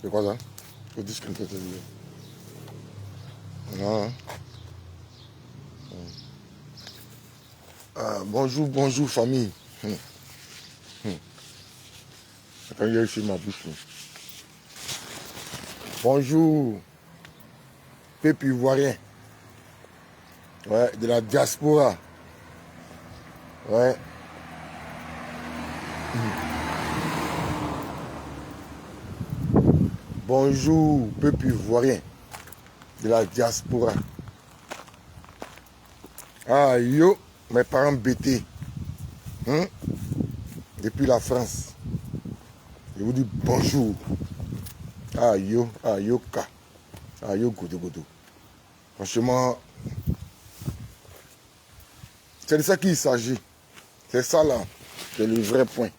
C'est quoi ça? Le disque que tu as dit. Non. Ah, bonjour, bonjour famille. Quand il y a ici ma bouche. Bonjour, peuple ivoirien. Ouais, de la diaspora. Ouais. Bonjour, peuple ivoirien. De la diaspora. Ah, yo, mes parents bêtés. Depuis la France. Je vous dis bonjour. Ah, yo, ka. Ah, yo, goudou. Franchement, c'est de ça qu'il s'agit. C'est ça là. C'est le vrai point.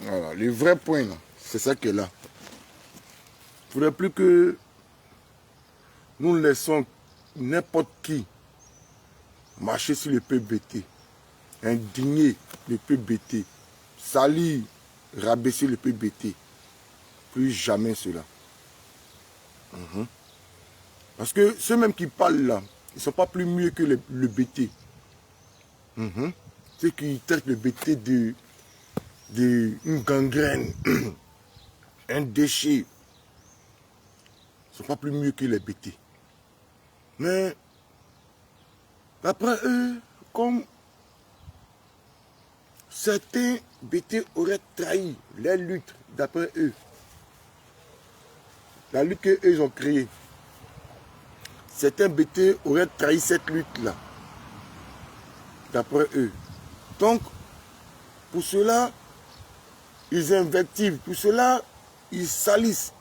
Voilà, le vrai point là. C'est ça qui est là. Il ne faudrait plus que nous laissons n'importe qui marcher sur le PBT, indigner le PBT, salir, rabaisser le PBT. Plus jamais cela. Parce que ceux-mêmes qui parlent là, ils ne sont pas plus mieux que le BT. Ceux qui traitent le BT d'une gangrène, un déchet, ils ne sont pas plus mieux que les BT. Mais, d'après eux, comme certains BT auraient trahi les luttes, d'après eux, la lutte qu'eux ont créée, certains BT auraient trahi cette lutte-là, d'après eux. Donc, pour cela, ils invectivent, pour cela, ils salissent,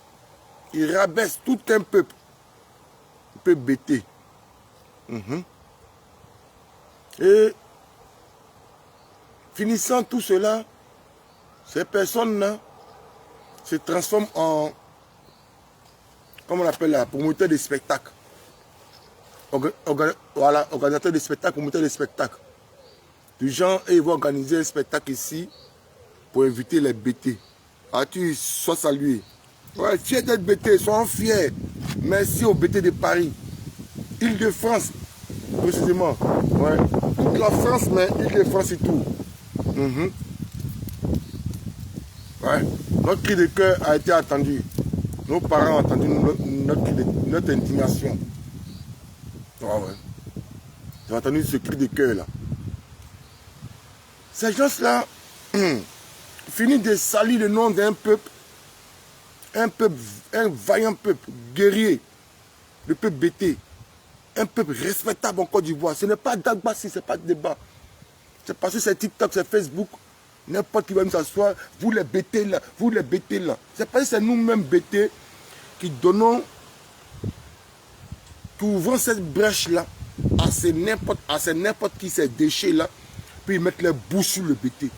ils rabaissent tout un peuple BT. Et, finissant tout cela, ces personnes-là se transforment en, comment on appelle là, promoteur de spectacles. Voilà, organisateur de spectacles, promoteur de spectacles. Les gens, ils vont organiser un spectacle ici pour inviter les BT. Ah, tu sois salué. Ouais, fiers d'être BT, soyons fiers. Merci aux BT de Paris. Île-de-France, précisément. Ouais. Toute la France, mais Île-de-France et tout. Ouais. Notre cri de cœur a été attendu. Nos parents ont entendu notre indignation. Ouais. Ils ont entendu ce cri de cœur là. Ces gens-là finissent de salir le nom d'un peuple, un vaillant peuple, guerrier, le peuple BT, un peuple respectable en Côte d'Ivoire. Ce n'est pas Dagbassi, ce n'est pas débat. C'est parce que c'est TikTok, c'est Facebook, n'importe qui va nous s'asseoir, vous les BT là, vous les BT là. C'est parce que c'est nous-mêmes BT qui donnons, qui ouvrons cette brèche-là à ces n'importe qui, ces déchets-là, puis ils mettent les bouches sur le BT.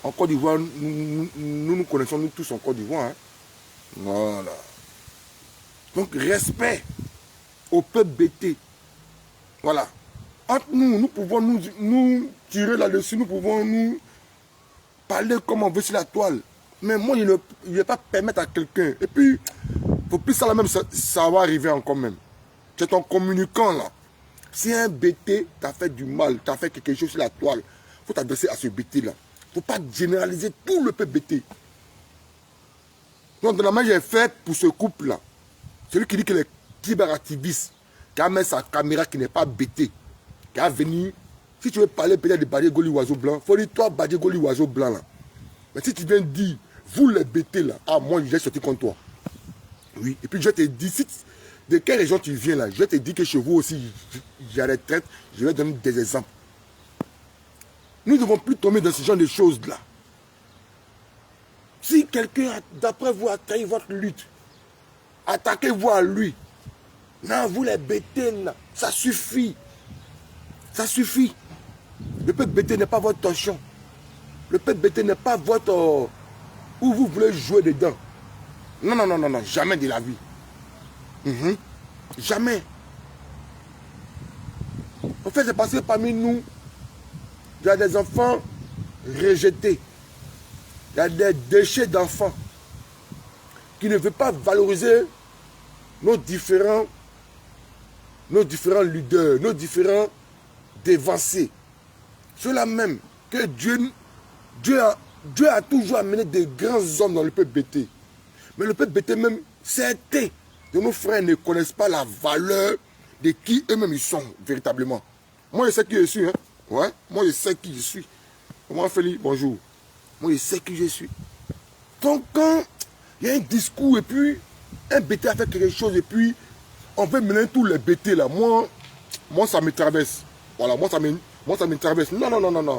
En Côte d'Ivoire, nous connaissons nous tous en Côte d'Ivoire. Hein. Voilà. Donc, respect au peuple BT. Voilà. Entre nous, nous pouvons nous tirer là-dessus, nous pouvons nous parler comme on veut sur la toile. Mais moi, je ne vais pas permettre à quelqu'un. Et puis, faut plus ça là même, ça va arriver encore même. C'est ton communicant là. Si un BT t'a fait du mal, t'a fait quelque chose sur la toile, il faut t'adresser à ce BT là. Il ne faut pas généraliser tout le peuple BT. Donc, de la manière que j'ai fait pour ce couple là, celui qui dit qu'il est cyberactiviste, qui a mis sa caméra qui n'est pas BT, qui a venu, si tu veux parler peut-être de Badie Goli Oiseau Blanc, il faut dire toi Badie Goli Oiseau Blanc là. Mais si tu viens dire, vous les BT là, ah moi je vais sortir contre toi. Oui, et puis je te dis, si de quelle région tu viens là, je te dis que chez vous aussi, il y a des traites, je vais donner des exemples. Nous ne devons plus tomber dans ce genre de choses là. Si quelqu'un, d'après vous, a trahi votre lutte, attaquez-vous à lui. Non, vous les BT là, ça suffit. Ça suffit. Le peuple BT n'est pas votre torchon. Le peuple BT n'est pas votre... où vous voulez jouer dedans. Non, non, non, non, non, jamais de la vie. Jamais. En fait, c'est parce que parmi nous, il y a des enfants rejetés. Il y a des déchets d'enfants. qui ne veut pas valoriser nos différents leaders, nos différents dévancés. Ceux-là même que Dieu a toujours amené des grands hommes dans le peuple BT. Mais le peuple BT même, certains de nos frères ne connaissent pas la valeur de qui eux-mêmes ils sont véritablement. Moi, je sais qui je suis. Hein? Ouais, moi, je sais qui je suis. Comment Félix, bonjour. Moi, je sais qui je suis. Donc, quand il y a un discours et puis un BT a fait quelque chose et puis on veut mener tous les BT là, moi ça me traverse. Voilà, moi ça me traverse. Non.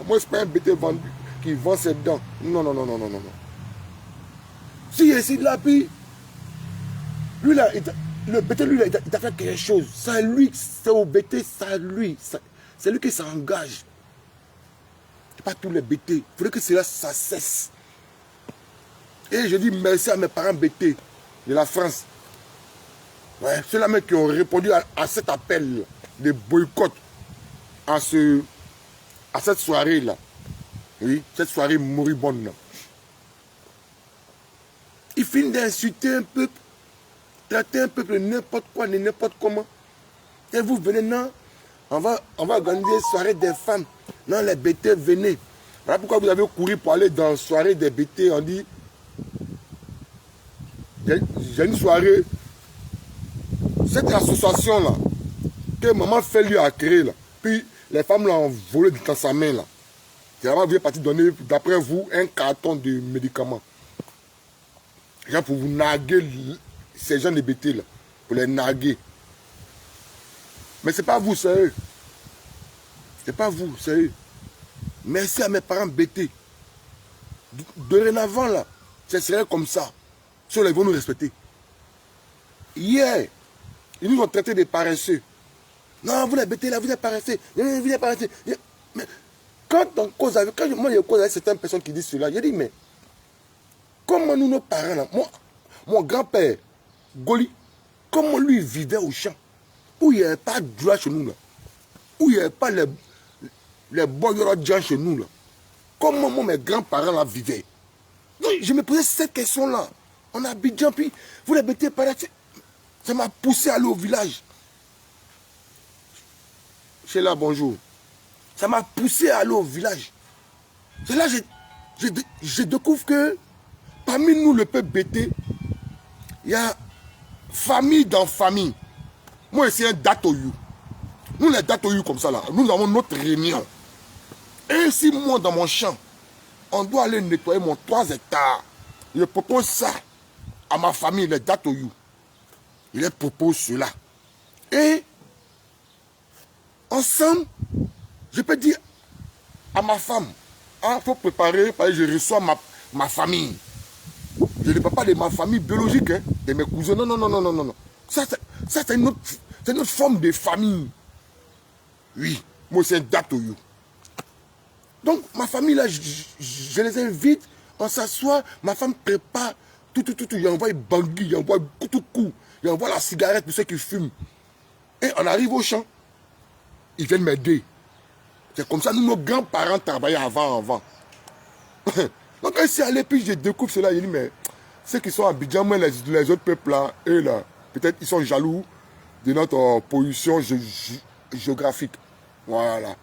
Moi, c'est pas un BT vendu qui vend ses dents. Non. Si ici, là, puis, lui là, le BT, lui là, il a fait quelque chose. C'est lui, c'est au BT, c'est lui. C'est lui qui s'engage. Pas tous les BT. Il faudrait que cela, ça cesse. Et je dis merci à mes parents BT de la France. Ouais, ceux-là même qui ont répondu à cet appel de boycott à cette soirée-là. Oui, cette soirée moribonde. Ils finissent d'insulter un peuple, traiter un peuple n'importe quoi, n'importe comment. Et vous venez, non, on va organiser une soirée des femmes. Non, les BT, venez. Voilà pourquoi vous avez couru pour aller dans la soirée des BT. On dit, j'ai une soirée. Cette association-là, que maman fait lui a créé, là, puis les femmes l'ont volé dans sa main. Là. C'est vraiment bien parti donner, d'après vous, un carton de médicaments. Genre pour vous narguer ces gens de BT, là, pour les narguer. Mais c'est pas vous, c'est eux. C'est pas vous, c'est eux. Merci à mes parents BT. Dorénavant, là, ce serait comme ça. Ceux-là, ils vont nous respecter. Hier, ils nous ont traités de paresseux. Non, vous les BT là, vous êtes paresseux. Vous êtes paresseux. Mais quand on cause avec, moi je cause avec certaines personnes qui disent cela, je dis, mais comment nous, nos parents là, mon grand-père, Goli, comment lui vivait au champ, où il n'y avait pas de droit chez nous là, où il n'y avait pas les boyaux chez nous là. Comment moi, mes grands-parents là vivaient. Donc je me posais cette question là. On a Abidjan, puis vous les BT paresseux. Ça m'a poussé à aller au village. Sheila, bonjour. Ça m'a poussé à aller au village. C'est là que je découvre que parmi nous, le peuple BT, il y a famille dans famille. Moi, c'est un Datoyou. Nous, les Datoyou comme ça, là, nous avons notre réunion. Et si moi, dans mon champ, on doit aller nettoyer mon 3 hectares, je propose ça à ma famille, les Datoyou. Il leur propose cela. Et ensemble, je peux dire à ma femme, il faut préparer, parce que je reçois ma famille. Je ne parle pas de ma famille biologique, hein, de mes cousins. Non. Ça c'est une autre forme de famille. Oui, moi c'est un Datoyou. Donc, ma famille, là, je les invite, on s'assoit, ma femme prépare tout. Il envoie Bangui, il envoie tout. Il envoie la cigarette pour ceux qui fument. Et on arrive au champ. Ils viennent m'aider. C'est comme ça, nous, nos grands-parents travaillaient avant. Donc, quand je suis allé, puis je découvre cela, je dis, mais ceux qui sont à Abidjan, les autres peuples là, eux là, peut-être ils sont jaloux de notre position géographique. Voilà.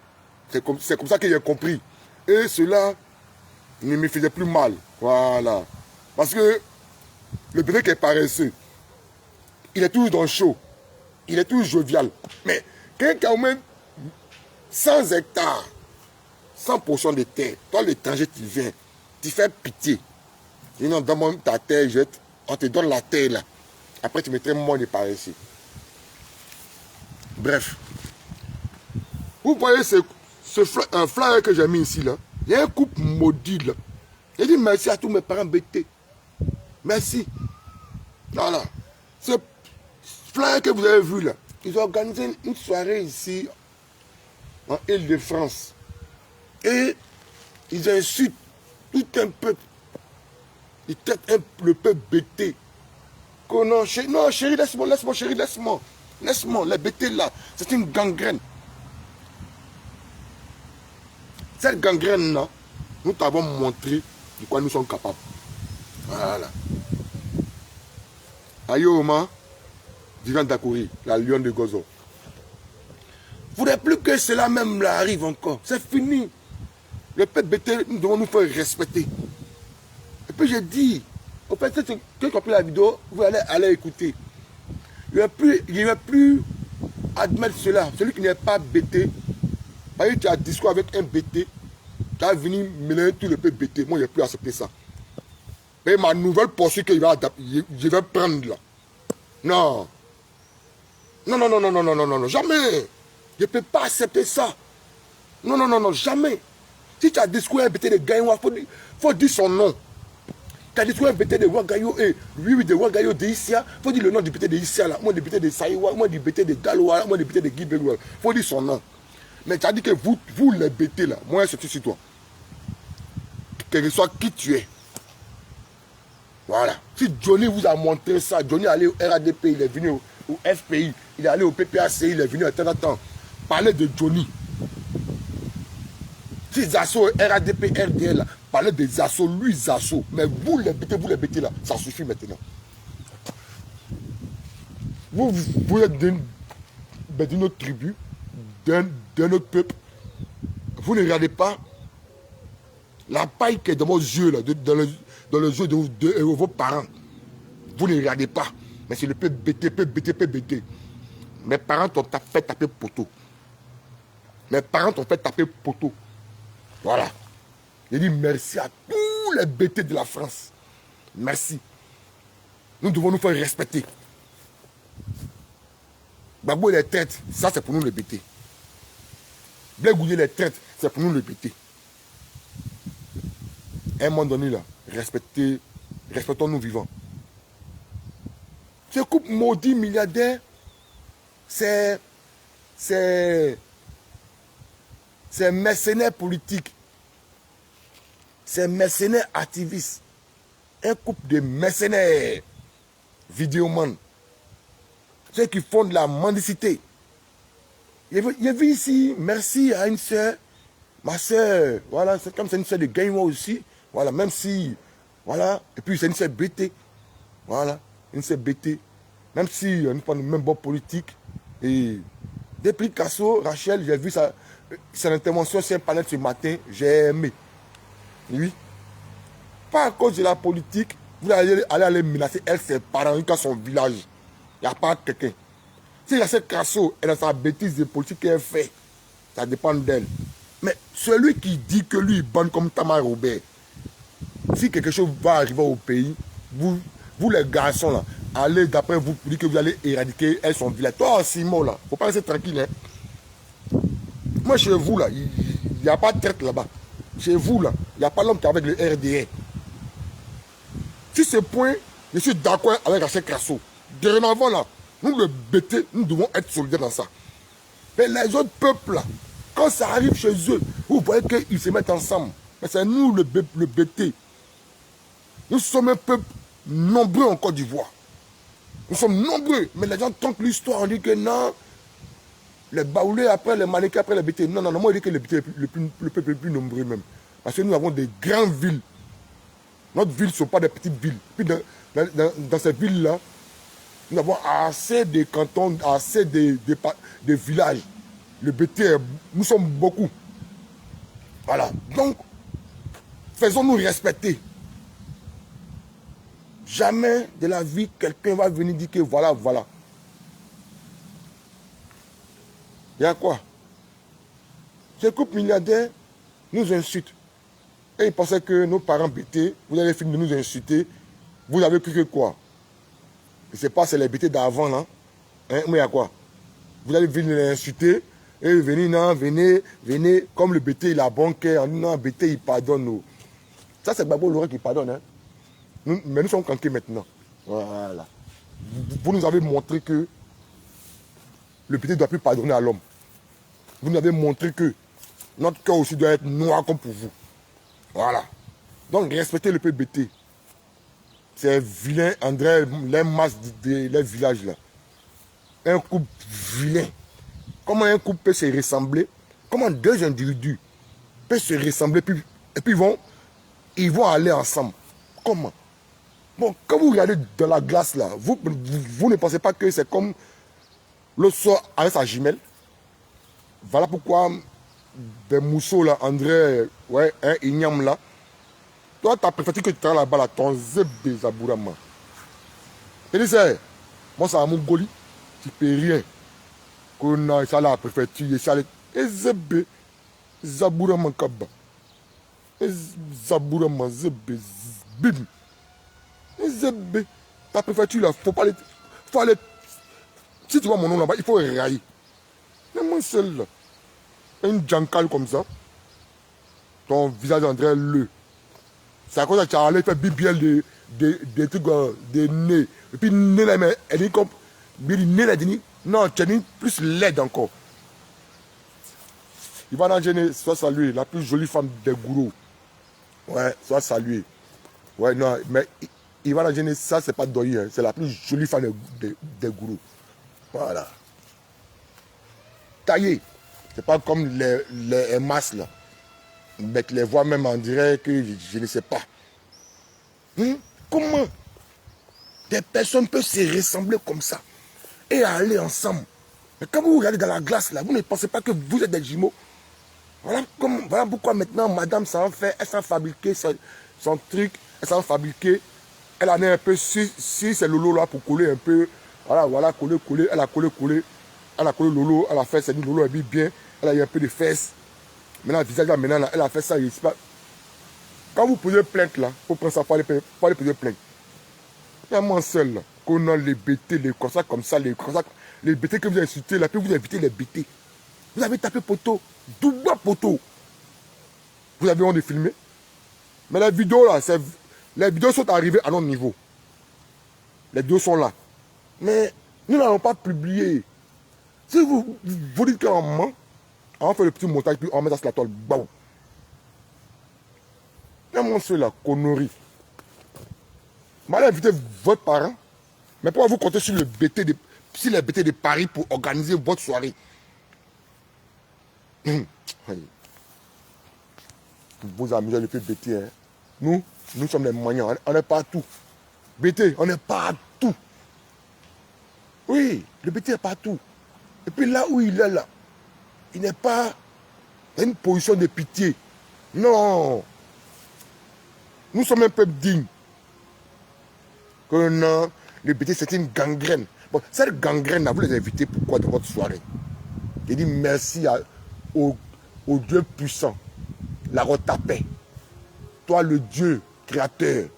C'est comme ça que j'ai compris. Et cela ne me faisait plus mal. Voilà. Parce que le bébé qui est paresseux, il est toujours dans le show. Il est toujours jovial. Mais quelqu'un qui a au moins 100 hectares, 100% de terre, toi l'étranger tu viens, tu fais pitié. Dis non, donne-moi ta terre, on te donne la terre là. Après tu mettrais moi de paresseux. Bref. Vous voyez ce flyer que j'ai mis ici là. Il y a un couple maudit là. J'ai dit merci à tous mes parents BT. Merci. Voilà. Ce flyer que vous avez vu là, ils ont organisé une soirée ici en Île-de-France. Et ils insultent tout un peuple. Ils traitent le peuple BT. Non, chérie, laisse-moi, chérie, laisse-moi. Laisse-moi, les BT là, c'est une gangrène. Cette gangrène là, nous t'avons montré de quoi nous sommes capables. Voilà. Ayoma, Divan Dakori, la lionne de Gozo. Il ne faudrait plus que cela même là arrive encore. C'est fini. Le peuple bété, nous devons nous faire respecter. Et puis j'ai dit, au fait, ceux qui ont compris la vidéo, vous allez aller écouter. Il ne va plus admettre cela. Celui qui n'est pas bété, par exemple, tu as un discours avec un bété, tu as venu mélanger tout le peuple bété. Moi, je n'ai plus accepté ça. Mais ma nouvelle poursuite que je vais prendre là. Non. Non, non, non, non, non, non, non, non, non, jamais. Je ne peux pas accepter ça. Non, non, non, non, jamais. Si tu as discours un bété de Gaïwa, il faut dire son nom. Tu as discours un bété de Ouagayo et lui de Ouagayo de Issia, il faut dire le nom du bété de Issia là. Moi, du bété de Saïwa, moi, du bété de Galoua, moi, du bété de Guibégoua. Il faut dire son nom. Mais tu as dit que vous les bétés là, moi, c'est sur toi. Quel que soit qui tu es. Voilà. Si Johnny vous a montré ça, Johnny est allé au RADP, il est venu au FPI, il est allé au PPAC, il est venu à temps. Parlez de Johnny. Si Zasso, RADP, RDL, parlez des Zasso, lui Zasso. Mais vous les bêtez là, ça suffit maintenant. Vous êtes d'une autre tribu, d'un autre peuple. Vous ne regardez pas la paille qui est dans vos yeux, là, dans les yeux de vos parents. Vous ne regardez pas. Mais c'est le peuple bêté. Mes parents t'ont fait taper poteau. Mes parents t'ont fait taper poteau. Voilà. Je dis merci à tous les bêtés de la France. Merci. Nous devons nous faire respecter. Gbagbo les traites, ça c'est pour nous les bêtés. Blé Goudier les traites, c'est pour nous les bêtés. À un moment donné là, respectons-nous vivants. Ce couple maudit milliardaire, c'est mercenaires politiques. C'est mercenaires activistes. Un couple de mercenaires vidéomans. Ceux qui font de la mendicité. J'ai vu ici, merci à une soeur, ma soeur, voilà, c'est comme c'est une soeur de Gaïwa aussi, voilà, même si, voilà, et puis c'est une soeur BT, voilà, une soeur BT, même si on n'est pas dans le même bord politique, et depuis Picasso, Rachel, j'ai vu son intervention sur un panel ce matin, j'ai aimé, oui, pas à cause de la politique, vous allez menacer elle, ses parents, jusqu'à son village, il n'y a pas quelqu'un. Si la sœur Crasso est dans sa bêtise de politique qu'elle fait, ça dépend d'elle. Mais celui qui dit que lui, il banne comme Tamar Robert, si quelque chose va arriver au pays, vous les garçons là, allez d'après vous, dites que vous allez éradiquer son village. Toi, Simon là, il ne faut pas rester tranquille. Hein. Moi, chez vous là, il n'y a pas de traite là-bas. Chez vous là, il n'y a pas l'homme qui est avec le RDR. Sur ce point, je suis d'accord avec la sœur Crasso. Dorénavant là, nous le bêtés, nous devons être solidaires dans ça. Mais les autres peuples là, quand ça arrive chez eux, vous voyez qu'ils se mettent ensemble. Mais c'est nous le bêté. Nous sommes un peuple nombreux en Côte d'Ivoire. Nous sommes nombreux. Mais les gens trompent l'histoire. On dit que non, les baoulés après, les manéquins après les bêtés. Non, non, non, moi je dis que les bêtés, le peuple le plus nombreux même. Parce que nous avons des grandes villes. Notre ville ne sont pas des petites villes. Puis dans ces villes-là, nous avons assez de cantons, assez de villages. Le BT, nous sommes beaucoup. Voilà. Donc, faisons-nous respecter. Jamais de la vie, quelqu'un va venir dire que voilà, voilà. Il y a quoi? Ce couple milliardaire nous insulte. Et ils pensaient que nos parents BT, vous avez fini de nous insulter. Vous avez cru que quoi? Je ne sais pas, c'est les bêtés d'avant, là. Hein, mais il y a quoi? Vous allez venir les insulter, et venir, non, venez, comme le bêté, il a bon cœur, non, bêté, il pardonne nous. Ça, c'est Babo Laurent qui pardonne, hein. Mais nous sommes canqués maintenant. Voilà. Vous nous avez montré que le bêté ne doit plus pardonner à l'homme. Vous nous avez montré que notre cœur aussi doit être noir comme pour vous. Voilà. Donc, respectez le peuple bêté. C'est vilain, André, les masses des villages là. Un couple vilain. Comment un couple peut se ressembler? Comment deux individus peuvent se ressembler et puis ils vont aller ensemble? Comment? Bon, quand vous regardez dans la glace là, vous ne pensez pas que c'est comme le soir avec sa jumelle. Voilà pourquoi des mousseaux là, André, ouais, hein, Ignam là. Toi, tu as préféré que tu travailles là-bas là, ton zébé Zabourama. Et dis, moi, c'est à Mongolie, tu ne peux rien. Qu'on a ça là, la préfecture, ça là. Et zébé Zabourama Kaba. Et Zabourama, zébé, bim. Et zébé. Ta préfecture là, faut pas aller. Faut aller. Si tu vois mon nom là-bas, il faut railler. Mais moi seul là. Un jankal comme ça. Ton visage André le. C'est à cause que tu as allé faire bien des trucs, des nez. Et puis, nez là, mais elle est comme. Mais le nez là, non, tu as plus laide encore. Il va en gêner, soit salué, la plus jolie femme des gourous. Ouais, soit salué. Ouais, non, mais il va en gêner, ça, c'est pas Doyi, hein, c'est la plus jolie femme des gourous. Voilà. Taillé. C'est pas comme les masses là. Mais les voix même en dirait que je ne sais pas. Comment des personnes peuvent se ressembler comme ça et aller ensemble? Mais quand vous regardez dans la glace là, vous ne pensez pas que vous êtes des jumeaux? Voilà pourquoi maintenant madame s'en fait, elle s'en fabriquer son truc, elle s'en fabriquer, elle en est un peu si c'est Lolo là pour coller un peu, voilà, coller, elle a collé, elle a collé Lolo, elle a fait, c'est dit Lolo habille bien, elle a eu un peu de fesses. Maintenant, le visage là, maintenant, là, elle a fait ça, il pas. Quand vous posez plainte là, il faut prendre ça, il faut aller poser plainte. Il y a moi seul là, qu'on a les BT, les consacres comme ça, les BT que vous avez insultés là, puis vous invitez les BT. Vous avez tapé poteau, double poteau. Vous avez honte de filmer. Mais les vidéos là, les vidéos sont arrivées à notre niveau. Les vidéos sont là. Mais nous n'allons pas publier. Si vous dites qu'on ment, on fait le petit montage, puis on met ça sur la toile. Bon. Comment c'est la connerie? M'allez inviter votre parent. Mais pourquoi vous comptez sur le BT sur les BT de Paris pour organiser votre soirée? Vous amusez le plus BT. Hein? Nous sommes les moyens. On n'est pas tout. BT, on n'est pas tout. Oui, le BT n'est pas tout. Et puis là où il est là, il n'est pas dans une position de pitié. Non. Nous sommes un peuple digne. Que non, le BT c'est une gangrène. Bon, cette gangrène, vous les invitez pourquoi de votre soirée? Je dis merci au Dieu puissant, la retapé. Toi le Dieu créateur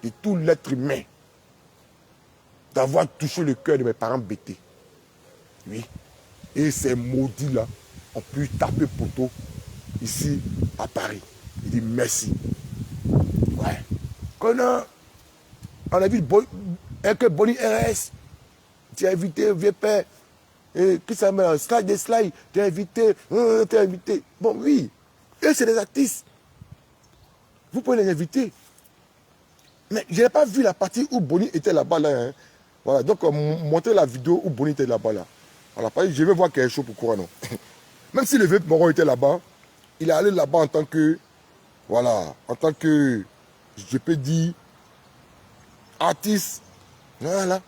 de tout l'être humain, d'avoir touché le cœur de mes parents BT. Oui. Et ces maudits-là ont pu taper poteau ici à Paris. Il dit merci. Ouais. Quand on a vu que Bonnie RS, tu as invité vieux père, et qui ça met un slide des slides, tu as invité, tu as invité. Bon, oui. Eux, c'est des artistes. Vous pouvez les inviter. Mais je n'ai pas vu la partie où Bonnie était là-bas. Là, hein. Voilà, donc montrer la vidéo où Bonnie était là-bas. Là. Voilà, je vais voir quelque chose pour quoi non. Même si le vieux Moron était là-bas, il est allé là-bas en tant que, voilà, en tant que, je peux dire, artiste. Voilà,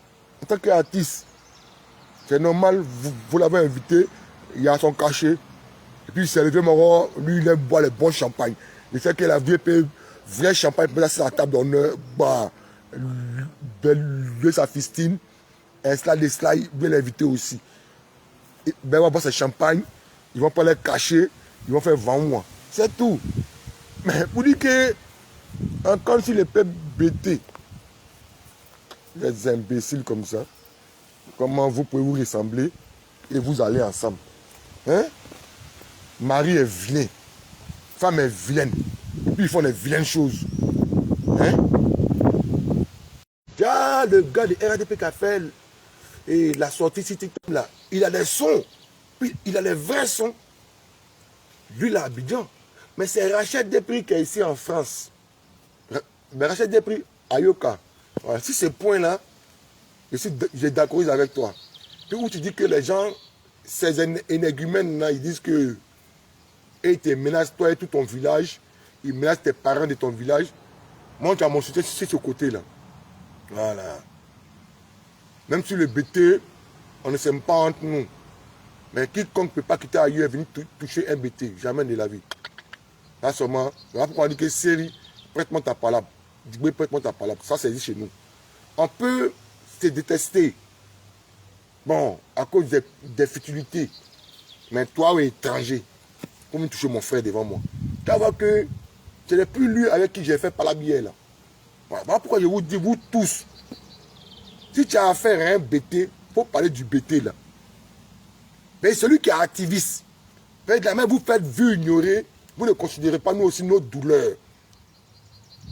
en tant qu'artiste. C'est normal, vous l'avez invité, il y a son cachet. Et puis c'est le vieux Moron, lui il aime boire les bons champagnes. Il sait que la vieille paye vrai champagne, peut sur la table d'honneur, bah, lui sa fistine, installe des slides, bien l'inviter aussi. Et, ben, on va boire ce champagne, ils vont pas les cacher, ils vont faire vendre. C'est tout. Mais vous dites que, encore si les peuples bêtés, les imbéciles comme ça, comment vous pouvez vous ressembler et vous allez ensemble? Hein? Mari est vilain, femme est vilaine, puis ils font des vilaines choses. Hein? Déjà, le gars de RADP qui a fait et la sortie City là, il a des sons, puis il a les vrais sons. Lui, il est à Abidjan. Mais c'est Rachel Desprez qui est ici en France. Mais Rachel Desprez, à Yoka. Voilà, si ce point-là, j'ai d'accord avec toi. Puis où tu dis que les gens, ces énégumènes-là, ils disent que et ils te menacent toi et tout ton village, ils menacent tes parents de ton village. Moi, tu as mon soutien sur ce côté-là. Voilà. Même sur le BT, on ne s'aime pas entre nous. Mais quiconque ne peut pas quitter ailleurs et venir toucher un BT, jamais de la vie. Là seulement, voilà pourquoi on dit que série, prête-moi ta palabre. Djiboué, prête-moi ta palabre. Ça, c'est dit chez nous. On peut se détester. Bon, à cause des futilités. Mais toi, étranger, comment toucher mon frère devant moi? Tu vas voir que ce n'est plus lui avec qui j'ai fait palabre hier là. Voilà pourquoi je vous dis, vous tous, si tu as affaire à un BT, il faut parler du BT là. Mais celui qui est activiste, vous faites vu ignorer, vous ne considérez pas nous aussi nos douleurs.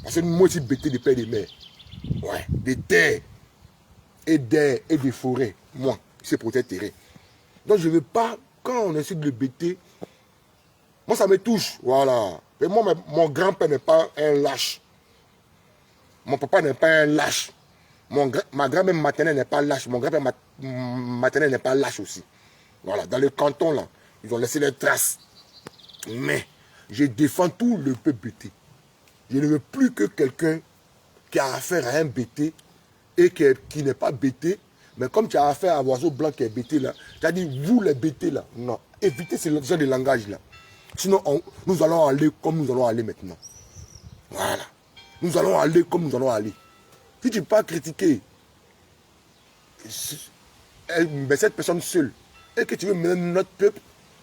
Parce que moi aussi BT des pères et des mères. Ouais, des terres et des forêts. Moi, c'est pour tes terrains. Donc je ne veux pas, quand on insulte le BT, moi ça me touche. Voilà. Et moi, mon grand-père n'est pas un lâche. Mon papa n'est pas un lâche. Ma grand-mère maternelle n'est pas lâche. Mon grand-père maternel n'est pas lâche aussi. Voilà, dans le canton là, ils ont laissé leurs traces. Mais je défends tout le peuple BT. Je ne veux plus que quelqu'un qui a affaire à un BT et qui n'est pas BT, mais comme tu as affaire à un oiseau blanc qui est BT là, tu as dit vous les BT là, non, évitez ce genre de langage là. Sinon, nous allons aller comme nous allons aller maintenant. Voilà. Nous allons aller comme nous allons aller. Si tu ne peux pas critiquer mais cette personne seule, et que tu veux mener notre peuple,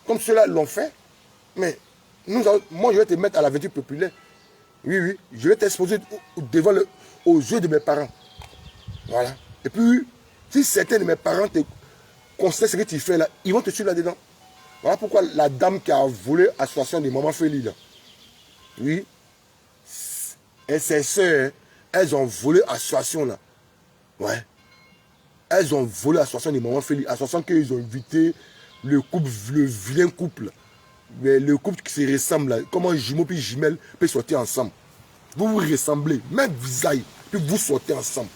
comme ceux-là l'ont fait, mais moi je vais te mettre à la vertu populaire. Oui, oui, je vais t'exposer devant aux yeux de mes parents. Voilà. Et puis, si certains de mes parents te constatent ce que tu fais là, ils vont te suivre là-dedans. Voilà pourquoi la dame qui a volé l'association de Maman Feli là, oui, et ses soeurs, elles ont volé l'association là. Ouais. Elles ont volé l'association de Maman Feli, l'association qu'ils ont invité le couple, le vilain couple. Mais le couple qui se ressemble là, comment jumeau puis jumelle peut sortir ensemble. Vous vous ressemblez, même visage, puis vous sortez ensemble.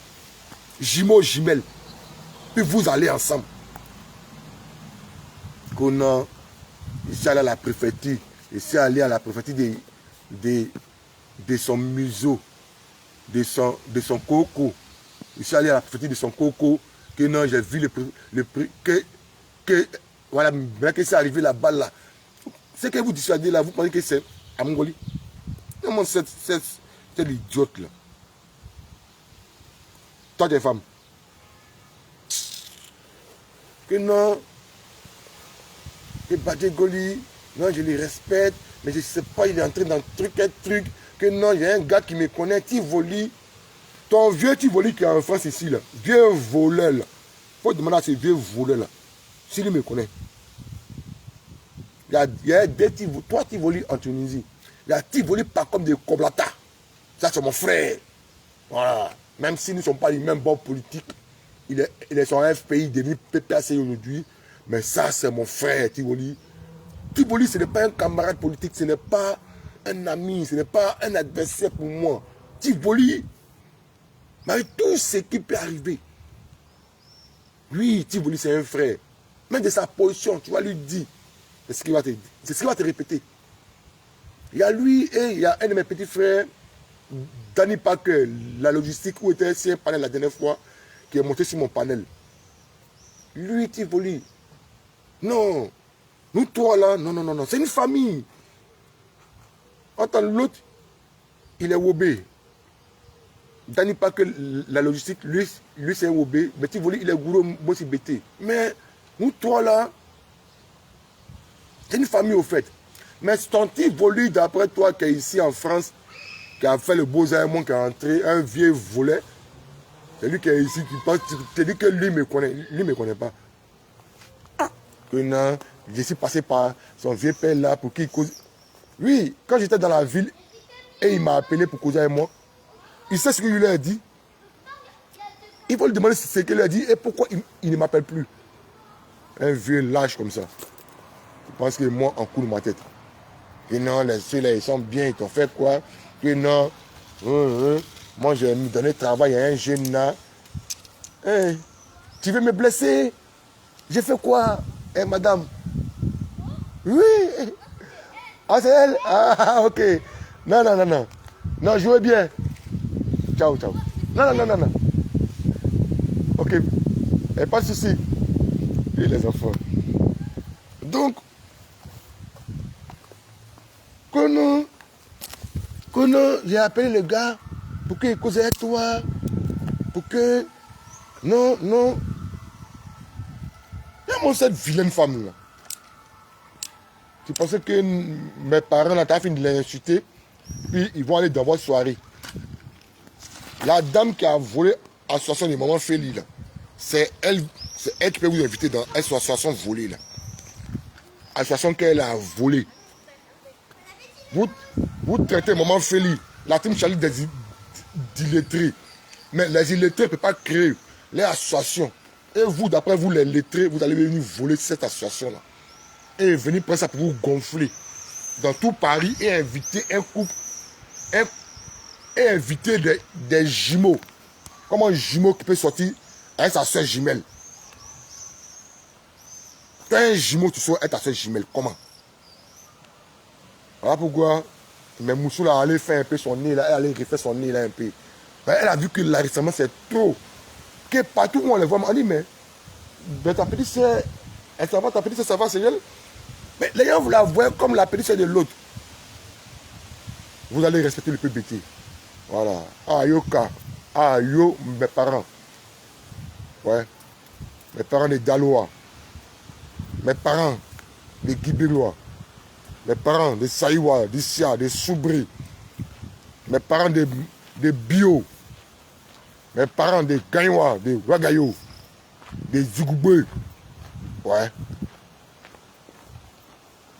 Jumeau, jumelle, puis vous allez ensemble. Qu'on ici allé à la préfecture, ici allé à la préfecture de son museau, de son coco. Ici allé à la préfecture de son coco, que non, j'ai vu que voilà, que c'est arrivé là-bas là. Ce que vous dissuadez là, vous pensez que c'est à Mongolie. Comment c'est l'idiote là. Toi, des femmes. Que non, que Badjegoli, non, je les respecte, mais je ne sais pas, il est entré dans un truc, que non, il y a un gars qui me connaît, Tivoli. Ton vieux Tivoli qui est en France ici, là, vieux voleur là. Il faut demander à ce vieux voleur là, s'il me connaît. Il y a des Tivoli, toi Tivoli en Tunisie. Il y a Tivoli pas comme des Koblata. Ça c'est mon frère. Voilà. Même si nous ne sommes pas les mêmes bords politiques, il est sur un FPI devenu PPAC aujourd'hui. Mais ça c'est mon frère Tivoli. Tivoli ce n'est pas un camarade politique, ce n'est pas un ami, ce n'est pas un adversaire pour moi. Tivoli, mais tout ce qui peut arriver. Lui, Tivoli c'est un frère. Même de sa position, tu vas lui dire. C'est ce qu'il va te dire. C'est ce qu'il va te répéter. Il y a lui et il y a un de mes petits frères, Danny Parker, la logistique où était assis un panel la dernière fois, qui est monté sur mon panel. Lui, Tivoli. Non. Nous trois là, non, non, non, non. C'est une famille. Entends l'autre, il est Wobé. Danny Parker, la logistique, lui c'est un Wobé. Mais Tivoli, il est Gourou, moi c'est BT. Mais nous trois là, c'est une famille au fait. Mais ton Tivoli, d'après toi, qui est ici en France, qui a fait le beau-arts, qui est entré, un vieux volet, c'est lui qui est ici, qui pense, tu dis que lui me connaît. Lui ne me connaît pas. Ah, que non, je suis passé par son vieux père là pour qu'il cause. Oui, quand j'étais dans la ville, et il m'a appelé pour causer avec moi, il sait ce que je lui ai dit. Il faut lui demander ce qu'il lui a dit et pourquoi il ne m'appelle plus. Un vieux lâche comme ça. Je pense que moi, en coup de ma tête. Que non, ceux-là, ils sont bien, ils t'ont fait quoi? Que non, moi, j'ai me donné travail à un jeune là. Hey, tu veux me blesser? J'ai fait quoi? Eh, madame? Oui. Ah, c'est elle? Ah, ok. Non, non, non, non. Non, jouez bien. Ciao, ciao. Non, non, non, non, non. Ok. Et pas de souci. Et les enfants. Donc, quand j'ai appelé le gars pour qu'il cause avec toi, pour que... Non. Il y a mon cette vilaine femme là. Tu pensais que mes parents là, t'as fini de les insulter, puis ils vont aller dans votre soirée. La dame qui a volé l'association des mamans Feli là, c'est elle qui peut vous inviter dans l'association volée là. L'association qu'elle a volée. Vous traitez maman Feli, la team Charlie d'illettrés. Mais les illettrés ne peuvent pas créer les associations. Et vous, d'après vous, les lettrés, vous allez venir voler cette association-là. Et venir prendre ça pour vous gonfler dans tout Paris et inviter un couple, et inviter des jumeaux. Comment un jumeau qui peut sortir avec sa soeur jumelle? Quand un jumeau, tu sors avec ta soeur jumelle, comment? Voilà pourquoi mes Moussou là allait faire un peu son nez là, elle allait refaire son nez là un peu. Ben, elle a vu que là récemment c'est trop. Que partout où on les voit, on dit mais ta petite soeur, elle s'en va, ta petite soeur, ça va, c'est elle. Mais les gens vous la voient comme la petite soeur de l'autre. Vous allez respecter le PBT. Voilà. Ah yoka. Ah yo, mes parents. Ouais. Mes parents des Dalois. Mes parents des Guibérois. Mes parents des Saïwa, des Sia, des Soubri. Mes parents des Bio. Mes parents des Gagnois, des Wagayo, des Zougoubé. Ouais.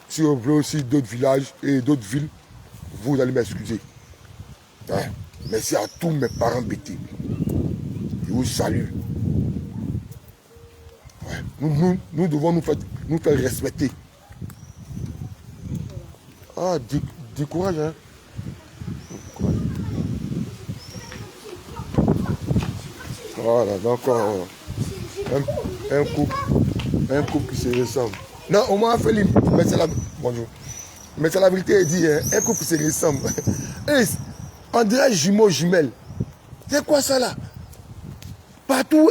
Si vous voulez aussi d'autres villages et d'autres villes, vous allez m'excuser. Ouais. Merci à tous mes parents bêtés. Je vous salue. Ouais. Nous devons nous faire respecter. Ah, du courage, hein. Voilà, donc un couple qui se ressemble. Non, au moins, Félix, mais c'est la... Bonjour. Mais c'est la vérité, il dit, hein, un couple qui se ressemble. Et on dirait jumeaux, jumelles. C'est quoi ça là? Partout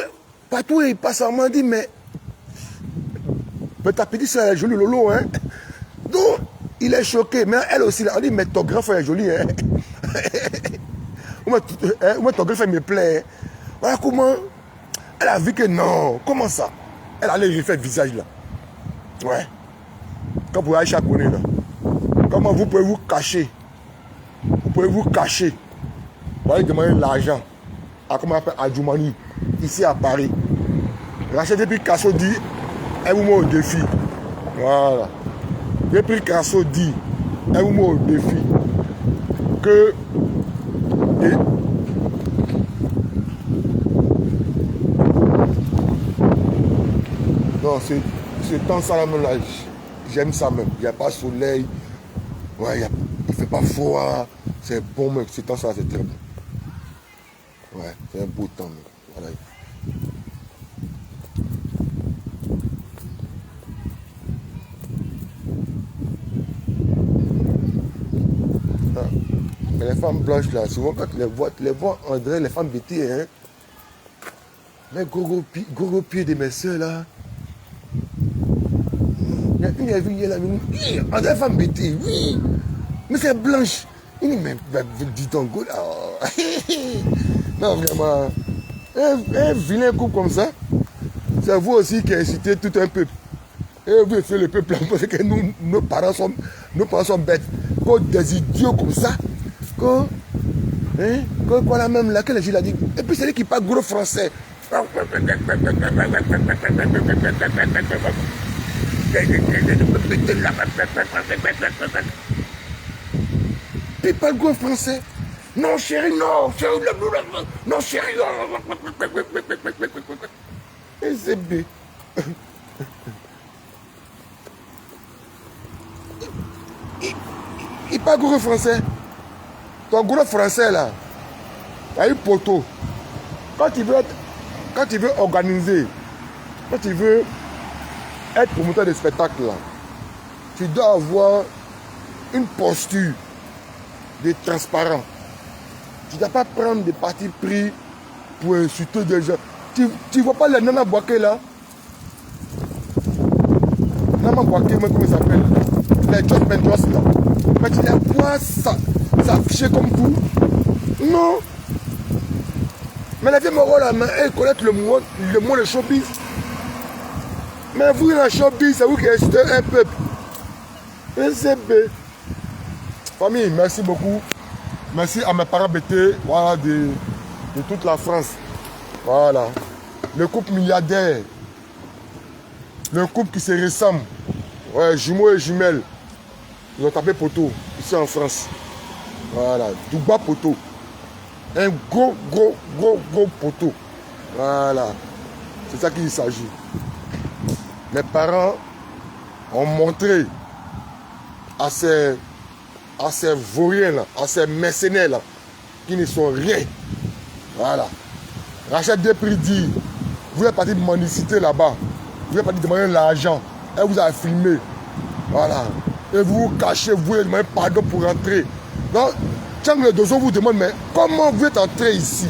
il passe, on m'a dit, mais ta petite soeur est jolie, Lolo, hein. Donc, il est choqué, mais elle aussi, on dit, mais ton grand frère est joli, hein. Ou ton grand frère me plaît, hein. Voilà comment elle a vu que non. Comment ça? Elle allait refaire le visage là. Ouais. Quand vous Aïcha connaît là. Comment vous pouvez vous cacher? Vous pouvez vous cacher. Vous allez demander l'argent à comment on appelle Adjoumani, ici à Paris. Rachetez puis Casso dit, elle vous met au défi. Voilà. Depuis Casso dit, elle vous met au défi. Que. Non, ce temps ça là, j'aime ça même. Il n'y a pas de soleil. Ouais, il ne fait pas froid. C'est bon même. Ce temps ça c'est très bon. Ouais, c'est un beau temps même. Voilà. Ah. Mais les femmes blanches là, souvent quand tu les vois on dirait les femmes bêtées, hein. Les gros pieds de mes soeurs là. Il y a une vue là, on dirait femme bêtée, oui. Mais c'est blanche. Il dit, mais dis donc, go là. Non, vraiment. Un vilain coup comme ça, c'est vous aussi qui incitez tout un peuple. Et vous faites le peuple parce que nos parents sont bêtes. Quand des idiots comme ça, quand la même là, que les gens dit. Et puis c'est lui qui parle gros français. Il parle gros français. Non chérie, non, chérie, non chérie. Et c'est B. Il parle gros français. Ton gros français là, il y a eu poteau. Quand il veut organiser, quand il veut être promoteur de spectacle là, tu dois avoir une posture de transparent. Tu ne dois pas prendre des partis pris pour insulter des gens. Tu vois pas les Nana Boaké là? Nana Boaké, comment il s'appelle? Les John Bendos là. Mais tu les vois, ça affiché comme tout. Non. Mais la vieille Moro là, elle connaît le monde de showbiz. Mais vous, la showbiz, c'est vous qui êtes un peuple. PCB. Famille, merci beaucoup. Merci à mes parents bêtés, voilà, de toute la France. Voilà. Le couple milliardaire. Le couple qui se ressemble. Ouais, jumeaux et jumelles. Ils ont tapé poteau, ici en France. Voilà. Douba poteau. Un gros poteau. Voilà. C'est ça qu'il s'agit. Mes parents ont montré à ces vauriens là, à ces mercenaires là, qui ne sont rien. Voilà. Rachel Desprez dit, vous êtes parti de mendicité là-bas, vous êtes parti demander l'argent, elle vous a filmé. Voilà. Et vous vous cachez, vous voulez demander pardon pour rentrer. Donc, Tchang Le Dozo vous demande, mais comment vous êtes entré ici?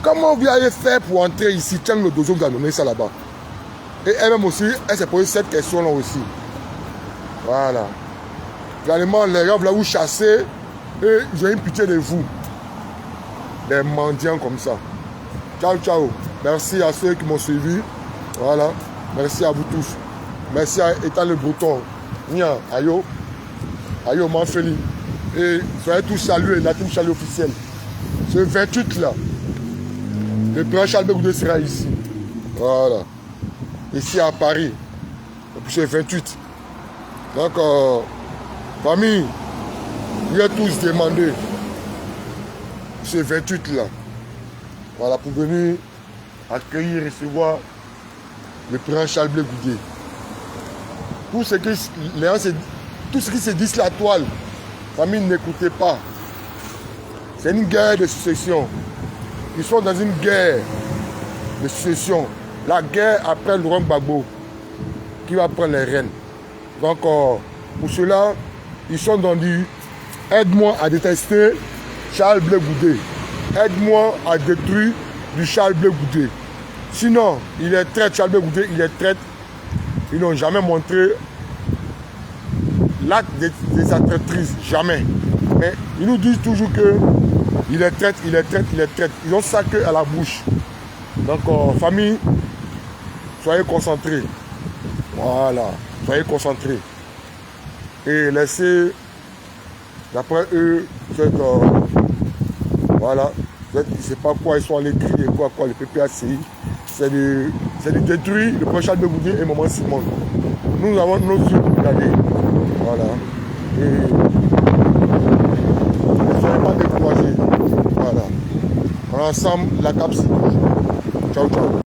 Comment vous allez faire pour entrer ici? Tchang Le Dozo vous a donné ça là-bas. Et elle-même aussi, elle s'est posé cette question-là aussi. Voilà. Finalement, les gars voulaient vous chasser et j'ai une pitié de vous. Des mendiants comme ça. Ciao, ciao. Merci à ceux qui m'ont suivi. Voilà. Merci à vous tous. Merci à État Le Breton. Nia, ayo. Ayo, Manfeli. Et soyez tous salués, la team Chalet officielle. Ce 28 là, le plan Charles Goudé sera ici. Voilà. Ici à Paris. Et puis c'est 28. Donc, famille, vous êtes tous demandés. C'est 28 là. Voilà, pour venir accueillir, recevoir le président Charles Goudé. Tout ce qui se dit sur la toile, famille, n'écoutez pas. C'est une guerre de succession. Ils sont dans une guerre de succession. La guerre après Laurent Gbagbo qui va prendre les rênes. Donc, pour cela, ils sont dans du aide-moi à détester Charles Goudé. Aide-moi à détruire du Charles Goudé. Sinon, il est traître, Charles Goudé, il est traître. Ils n'ont jamais montré l'acte de sa traîtrise. Jamais. Mais ils nous disent toujours que il est traître, il est traître, il est traître. Ils ont ça que à la bouche. Donc, famille, soyez concentrés. Voilà. Soyez concentrés. Et laissez, d'après eux, voilà, je ne sais pas quoi ils sont allés crier, quoi, le PPACI. C'est de détruire le prochain de Goudé et Maman Simon. Nous avons nos yeux pour regarder. Voilà. Et ne soyez pas découragés. Voilà. Ensemble, la CAPSI. Ciao, ciao.